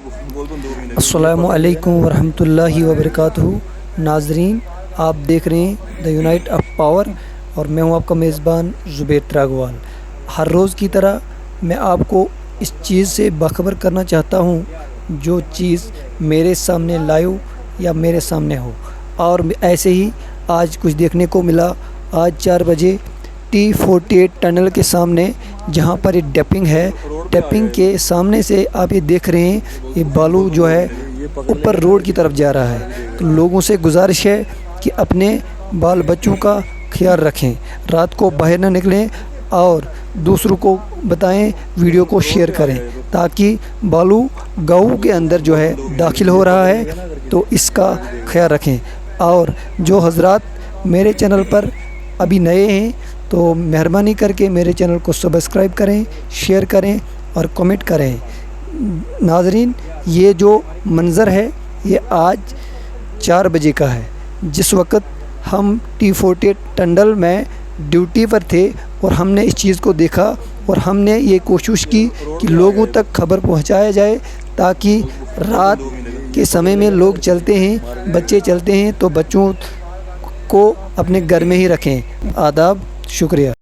السلام علیکم ورحمۃ اللہ وبرکاتہ۔ ناظرین، آپ دیکھ رہے ہیں دا یونائٹ آف پاور اور میں ہوں آپ کا میزبان زبیر تراغوال۔ ہر روز کی طرح میں آپ کو اس چیز سے باخبر کرنا چاہتا ہوں جو چیز میرے سامنے لائیو یا میرے سامنے ہو، اور ایسے ہی آج کچھ دیکھنے کو ملا۔ آج 4 بجے T48 ٹنل کے سامنے جہاں پر یہ ڈیپنگ ہے، ڈیپنگ کے سامنے سے آپ یہ دیکھ رہے ہیں یہ بالو جو ہے اوپر روڈ کی طرف جا رہا ہے۔ تو لوگوں سے گزارش ہے کہ اپنے بال بچوں کا خیال رکھیں، رات کو باہر نہ نکلیں اور دوسروں کو بتائیں، ویڈیو کو شیئر کریں تاکہ بالو گاؤں کے اندر جو ہے داخل ہو رہا ہے، تو اس کا خیال رکھیں۔ اور جو حضرات میرے چینل پر ابھی نئے ہیں تو مہربانی کر کے میرے چینل کو سبسکرائب کریں، شیئر کریں اور کمنٹ کریں۔ ناظرین، یہ جو منظر ہے یہ آج 4 بجے کا ہے، جس وقت ہم T48 ٹنڈل میں ڈیوٹی پر تھے اور ہم نے اس چیز کو دیکھا اور ہم نے یہ کوشش کی کہ لوگوں تک خبر پہنچایا جائے تاکہ رات کے سمے میں لوگ چلتے ہیں، بچے چلتے ہیں تو بچوں کو اپنے گھر میں ہی رکھیں۔ آداب، شکریہ۔